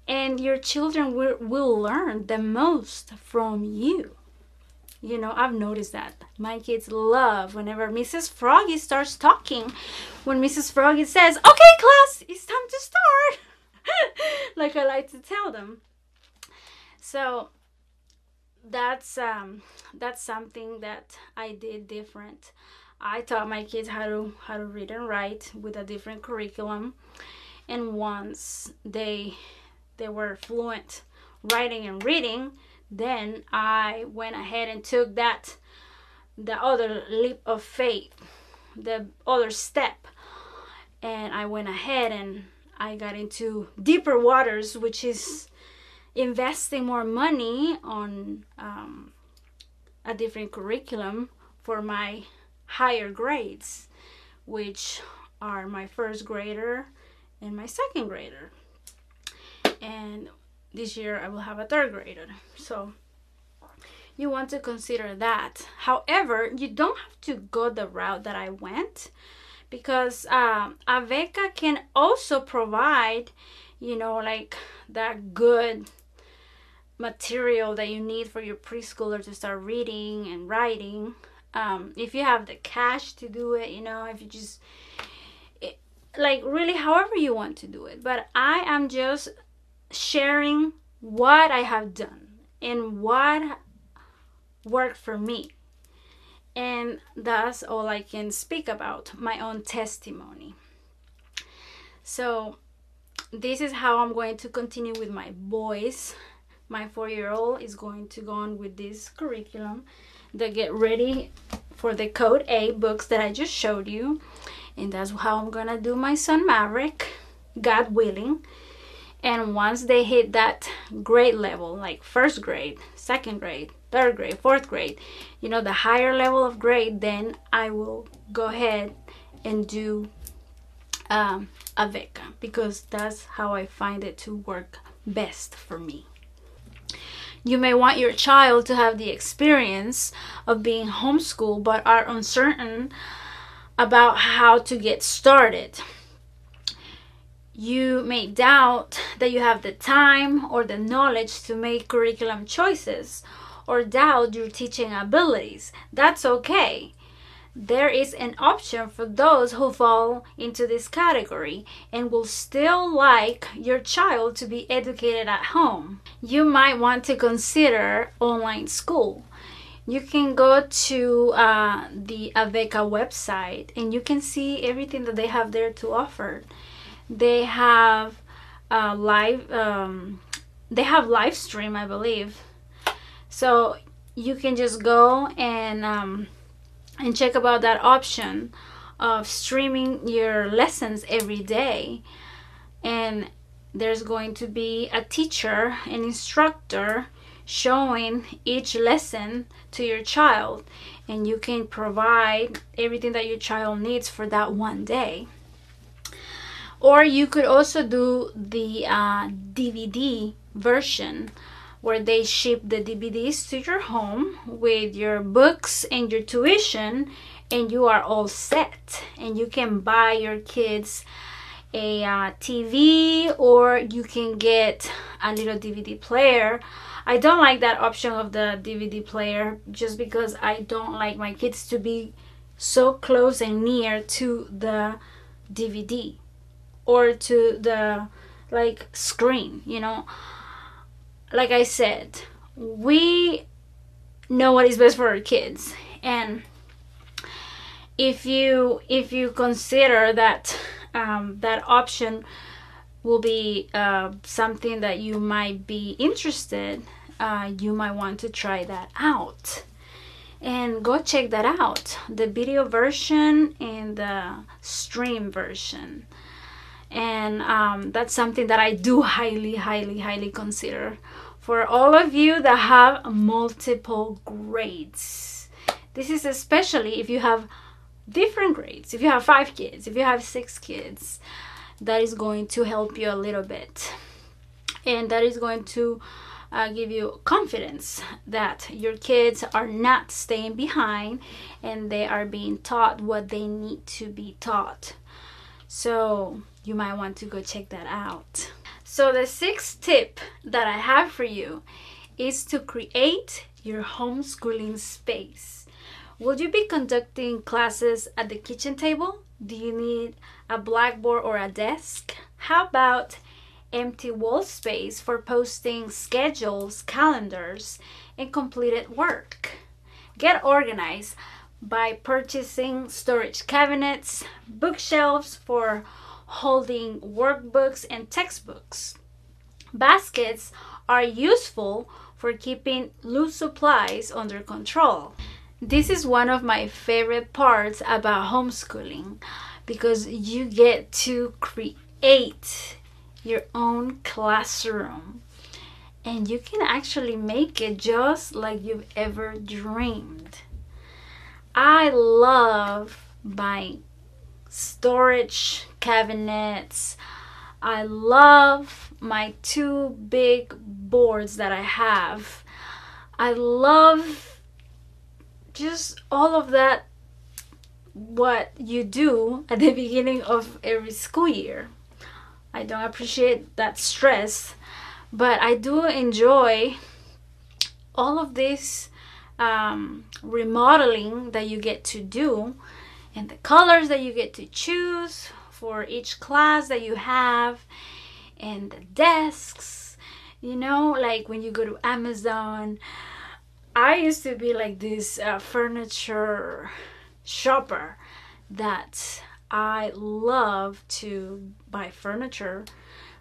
Speaker 1: And your children will learn the most from you. I've noticed that my kids love whenever Mrs. Froggy starts talking. When Mrs. Froggy says, okay class, it's time to start. Like I like to tell them. So that's something that I did different. I taught my kids how to read and write with a different curriculum, and once they were fluent writing and reading, then I went ahead and took the other leap of faith, the other step, and I went ahead and I got into deeper waters, which is investing more money on a different curriculum for my higher grades, which are my first grader and my second grader. And this year I will have a third grader. So you want to consider that. However, you don't have to go the route that I went, because Aveka can also provide, like that good material that you need for your preschooler to start reading and writing. If you have the cash to do it, if you just, like, really however you want to do it. But I am just sharing what I have done and what worked for me. And that's all I can speak about, my own testimony. So this is how I'm going to continue with my boys. My 4-year-old is going to go on with this curriculum. They get ready for the Code A books that I just showed you. And that's how I'm going to do my son Maverick, God willing. And once they hit that grade level, like first grade, second grade, third grade, fourth grade, the higher level of grade, then I will go ahead and do Aveka, because that's how I find it to work best for me. You may want your child to have the experience of being homeschooled, but are uncertain about how to get started. You may doubt that you have the time or the knowledge to make curriculum choices, or doubt your teaching abilities. That's okay. There is an option for those who fall into this category and will still like your child to be educated at home. You might want to consider online school. You can go to the Aveka website and you can see everything that they have there to offer. They have live stream, I believe. So you can just go and check about that option of streaming your lessons every day. And there's going to be a teacher, an instructor, showing each lesson to your child, and you can provide everything that your child needs for that one day. Or you could also do the DVD version, where they ship the DVDs to your home with your books and your tuition, and you are all set. And you can buy your kids a TV, or you can get a little DVD player. I don't like that option of the DVD player, just because I don't like my kids to be so close and near to the DVD or to the screen. Like I said, we know what is best for our kids, and if you consider that that option will be something that you might be interested, you might want to try that out. And go check that out, the video version and the stream version. And that's something that I do highly consider for all of you that have multiple grades. This is especially if you have different grades. If you have 5 kids, if you have 6 kids, that is going to help you a little bit, and that is going to give you confidence that your kids are not staying behind and they are being taught what they need to be taught. So you might want to go check that out. So the 6th tip that I have for you is to create your homeschooling space. Will you be conducting classes at the kitchen table? Do you need a blackboard or a desk? How about empty wall space for posting schedules, calendars, and completed work. Get organized by purchasing storage cabinets, bookshelves for holding workbooks and textbooks. Baskets are useful for keeping loose supplies under control. This is one of my favorite parts about homeschooling because you get to create your own classroom and you can actually make it just like you've ever dreamed. I love buying storage cabinets. I love my two big boards that I have. I love just all of that, what you do at the beginning of every school year. I don't appreciate that stress, but I do enjoy all of this remodeling that you get to do and the colors that you get to choose for each class that you have, and the desks, you know, like when you go to Amazon. I used to be like this furniture shopper that I love to buy furniture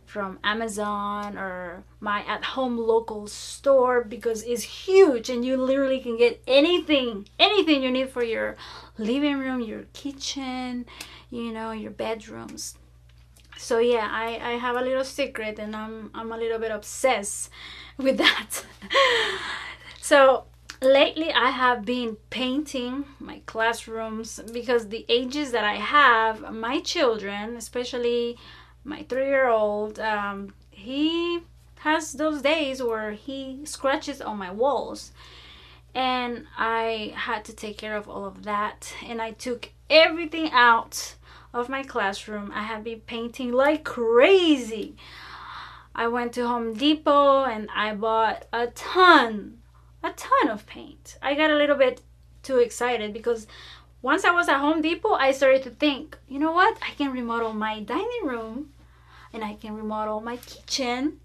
Speaker 1: from Amazon or my at-home local store because it's huge and you literally can get anything you need for your living room, your kitchen, you know, your bedrooms. So yeah, I have a little secret and I'm a little bit obsessed with that. So lately I have been painting my classrooms because the ages that I have, my children, especially my 3-year-old, he has those days where he scratches on my walls, and I had to take care of all of that, and I took everything out of my classroom. I have been painting like crazy. I went to Home Depot and I bought a ton of paint. I got a little bit too excited because once I was at Home Depot, I started to think, you know what? I can remodel my dining room and I can remodel my kitchen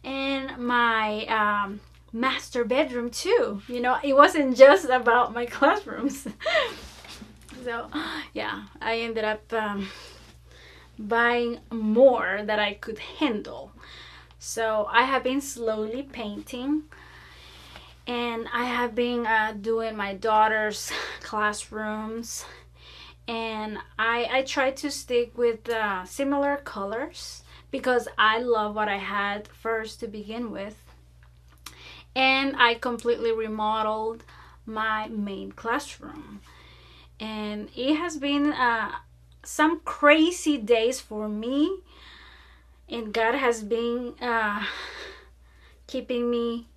Speaker 1: and my master bedroom too. You know, it wasn't just about my classrooms. So yeah, I ended up buying more that I could handle. So I have been slowly painting, and I have been doing my daughter's classrooms, and I try to stick with similar colors because I love what I had first to begin with. And I completely remodeled my main classroom, and it has been some crazy days for me, and God has been keeping me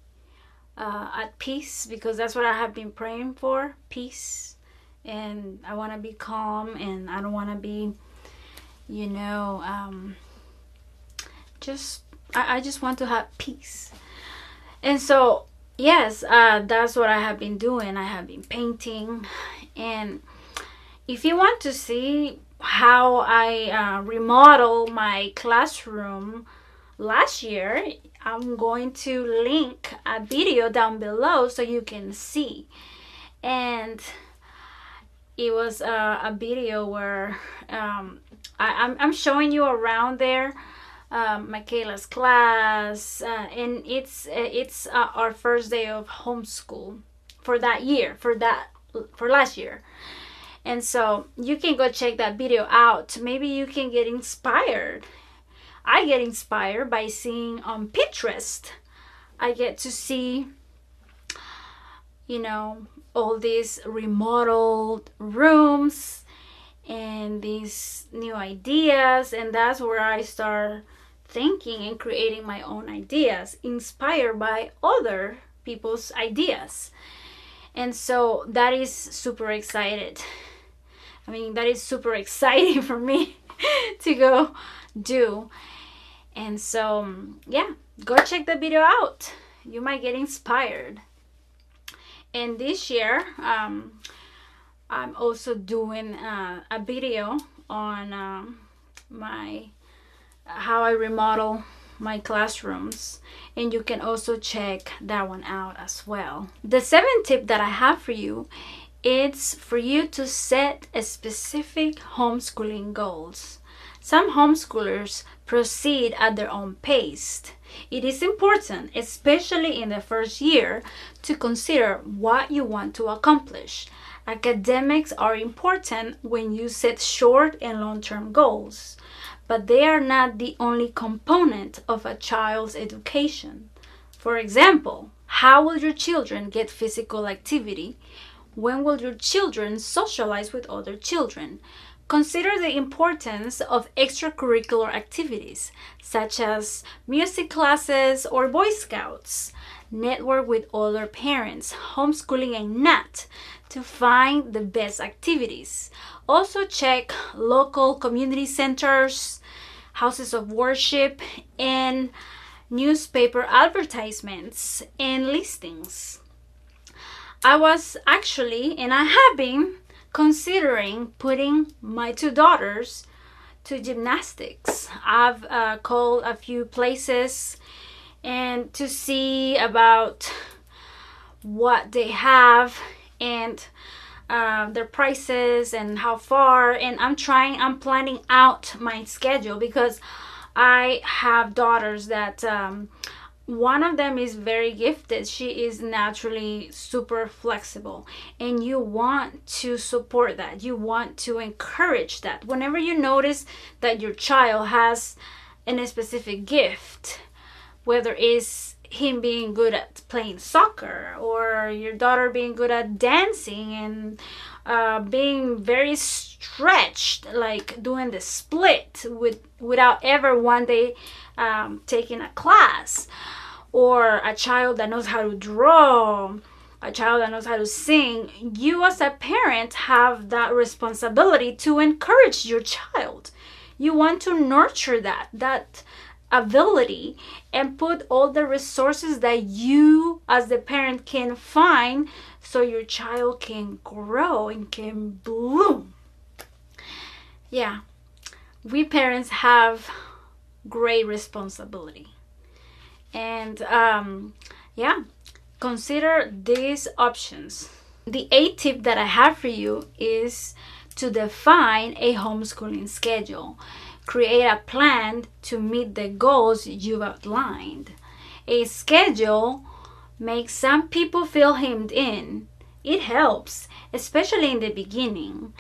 Speaker 1: at peace, because that's what I have been praying for, peace. And I want to be calm, and I don't want to be, you know, I just want to have peace. And so yes, that's what I have been doing. I have been painting. And if you want to see how I remodel my classroom last year, I'm going to link a video down below so you can see. And it was a video where I'm showing you around there Michaela's class, and it's our first day of homeschool for that year, for last year. And so you can go check that video out. Maybe you can get inspired. I get inspired by seeing on Pinterest. I get to see, you know, all these remodeled rooms and these new ideas, and that's where I start thinking and creating my own ideas, inspired by other people's ideas. And so that is super excited. I mean, that is super exciting for me to go do. And so yeah, go check the video out. You might get inspired. And this year I'm also doing a video on my how I remodel my classrooms, and you can also check that one out as well. The seventh tip that I have for you, it's for you to set a specific homeschooling goals. Some homeschoolers proceed at their own pace. It is important, especially in the first year, to consider what you want to accomplish. Academics are important when you set short and long-term goals, but they are not the only component of a child's education. For example, how will your children get physical activity? When will your children socialize with other children? Consider the importance of extracurricular activities, such as music classes or Boy Scouts. Network with other parents, homeschooling and not, to find the best activities. Also check local community centers, houses of worship, and newspaper advertisements and listings. I was actually, and I have been, considering putting my two daughters to gymnastics. I've called a few places and to see about what they have and their prices and how far, and I'm planning out my schedule because I have daughters that one of them is very gifted. She is naturally super flexible, and you want to support that. You want to encourage that. Whenever you notice that your child has a specific gift, whether it's him being good at playing soccer or your daughter being good at dancing and being very stretched, like doing the split without ever one day taking a class, or a child that knows how to draw, a child that knows how to sing, you as a parent have that responsibility to encourage your child. You want to nurture that ability and put all the resources that you as the parent can find so your child can grow and can bloom. Yeah, we parents have great responsibility. And yeah, consider these options. The 8th tip that I have for you is to define a homeschooling schedule. Create a plan to meet the goals you've outlined. A schedule makes some people feel hemmed in. It helps, especially in the beginning,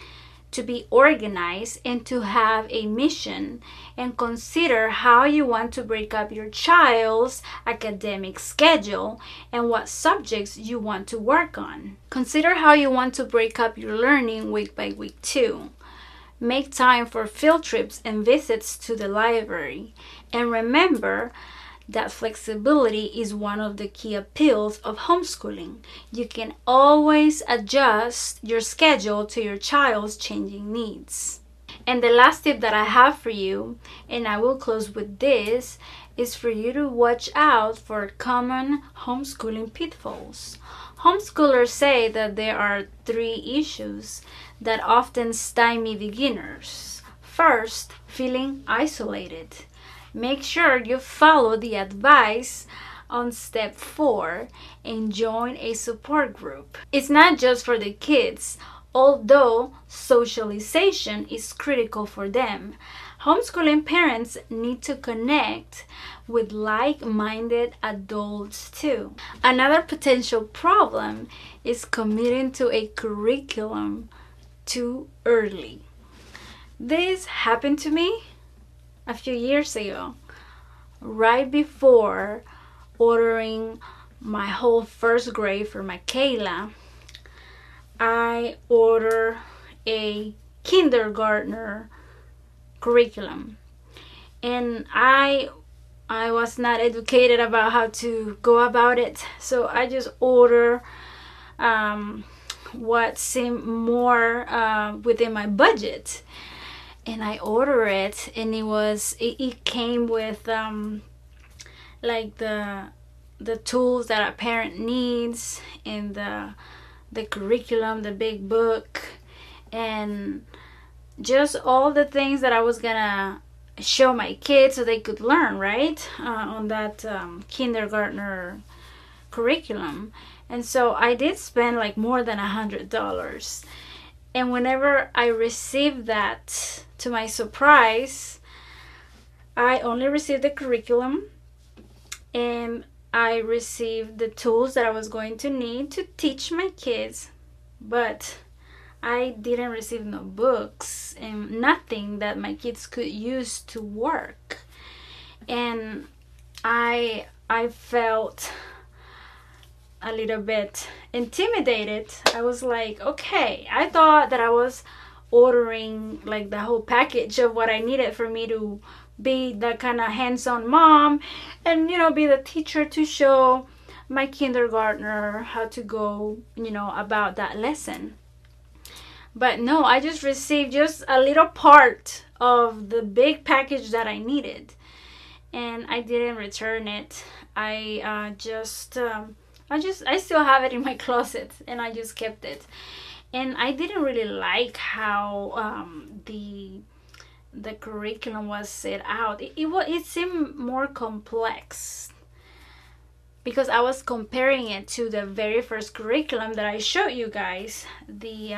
Speaker 1: to be organized and to have a mission, and consider how you want to break up your child's academic schedule and what subjects you want to work on. Consider how you want to break up your learning week by week too. Make time for field trips and visits to the library. And remember that flexibility is one of the key appeals of homeschooling. You can always adjust your schedule to your child's changing needs. And the last tip that I have for you, and I will close with this, is for you to watch out for common homeschooling pitfalls. Homeschoolers say that there are 3 issues that often stymie beginners. First, feeling isolated. Make sure you follow the advice on step 4 and join a support group. It's not just for the kids, although socialization is critical for them. Homeschooling parents need to connect with like-minded adults too. Another potential problem is committing to a curriculum too early. This happened to me a few years ago. Right before ordering my whole first grade for Michaela, I ordered a kindergartner curriculum, and I was not educated about how to go about it, so I just ordered what seemed more within my budget, and I ordered it, and it came with like the tools that a parent needs, and the curriculum, the big book, and just all the things that I was gonna show my kids so they could learn, right? On that kindergartner curriculum. And so I did spend like more than $100. And whenever I received that, to my surprise, I only received the curriculum, and I received the tools that I was going to need to teach my kids, but I didn't receive no books and nothing that my kids could use to work. And I felt a little bit intimidated. I was like, okay, I thought that I was ordering like the whole package of what I needed for me to be that kind of hands-on mom and, you know, be the teacher to show my kindergartner how to go, you know, about that lesson. But no, I just received just a little part of the big package that I needed, and I didn't return it. I still have it in my closet, and I just kept it. And I didn't really like how the curriculum was set out. It seemed more complex because I was comparing it to the very first curriculum that I showed you guys, the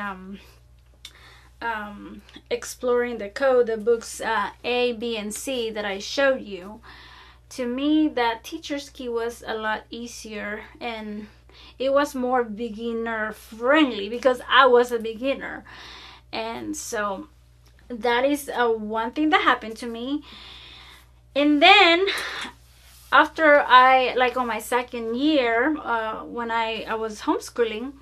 Speaker 1: Exploring the Code, the books A, B, and C that I showed you. To me, that Teacher's Key was a lot easier, and it was more beginner friendly because I was a beginner. And so that is one thing that happened to me. And then after like on my second year, when I was homeschooling,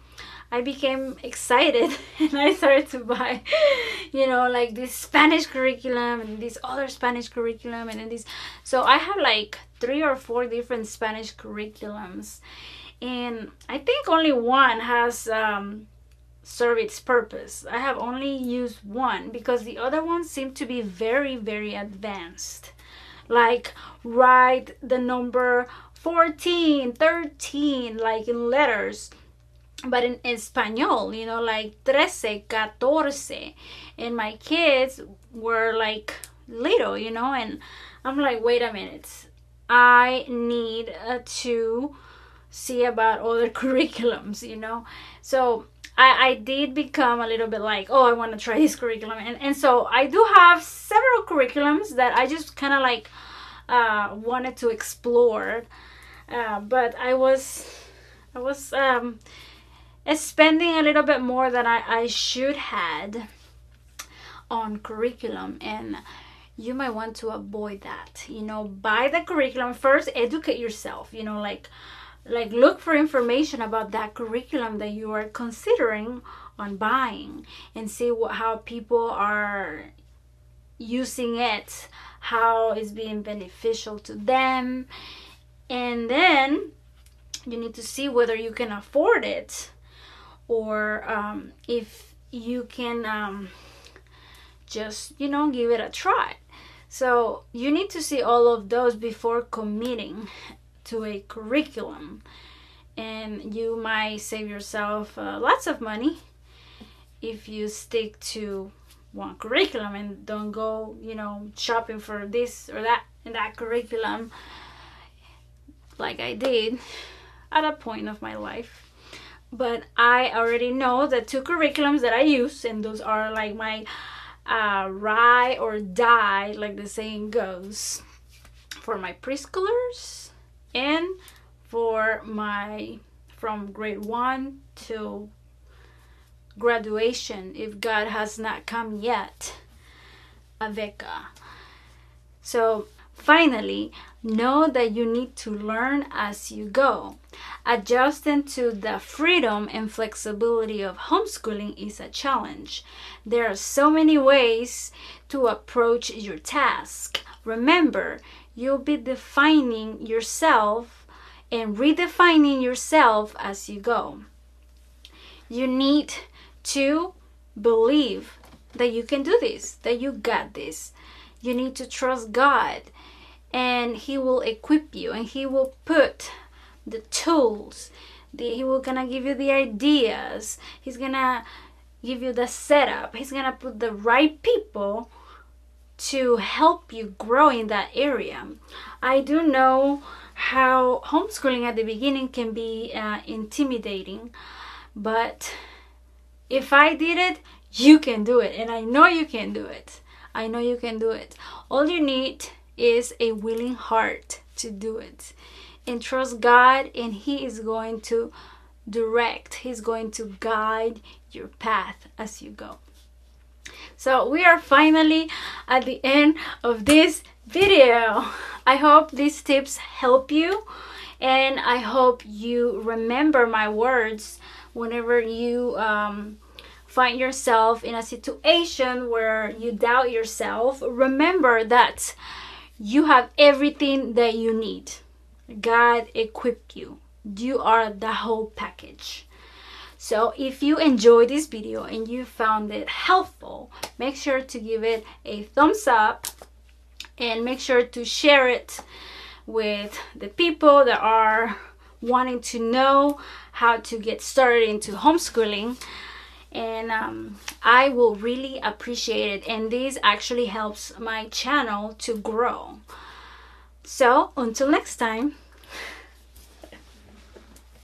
Speaker 1: I became excited and I started to buy, you know, like this Spanish curriculum and this other Spanish curriculum and then this. So I have like 3 or 4 different Spanish curriculums, and I think only one has served its purpose. I have only used one because the other ones seem to be very, very advanced. Like write the number 14, 13, like in letters, but in Espanol, you know, like 13, 14. And my kids were like little, you know, and I'm like, wait a minute, I need to see about other curriculums, you know. So I did become a little bit like, oh, I want to try this curriculum. And so I do have several curriculums that I just kind of like wanted to explore. But I was spending a little bit more than I should had on curriculum, and you might want to avoid that. You know, buy the curriculum first, educate yourself, you know, like look for information about that curriculum that you are considering on buying, and see how people are using it, how it's being beneficial to them. And then you need to see whether you can afford it, or if you can just, you know, give it a try. So you need to see all of those before committing to a curriculum, and you might save yourself lots of money if you stick to one curriculum and don't go, you know, shopping for this or that and that curriculum like I did at a point of my life. But I already know the 2 curriculums that I use, and those are like my ride or die, like the saying goes, for my preschoolers and for my from grade 1 to graduation, if God has not come yet, a beca. So finally, know that you need to learn as you go. Adjusting to the freedom and flexibility of homeschooling is a challenge. There are so many ways to approach your task. Remember, you'll be defining yourself and redefining yourself as you go. You need to believe that you can do this, that you got this. You need to trust God, and He will equip you, and He will put the tools. He will gonna give you the ideas. He's gonna give you the setup. He's gonna put the right people to help you grow in that area. I do know how homeschooling at the beginning can be intimidating, but if I did it, you can do it, and I know you can do it. I know you can do it. All you need is a willing heart to do it, and trust God, and He is going to direct, He's going to guide your path as you go. So we are finally at the end of this video. I hope these tips help you, and I hope you remember my words whenever you find yourself in a situation where you doubt yourself. Remember that you have everything that you need. God equipped you. You are the whole package. So if you enjoyed this video and you found it helpful, make sure to give it a thumbs up, and make sure to share it with the people that are wanting to know how to get started into homeschooling. And I will really appreciate it, and this actually helps my channel to grow. So until next time,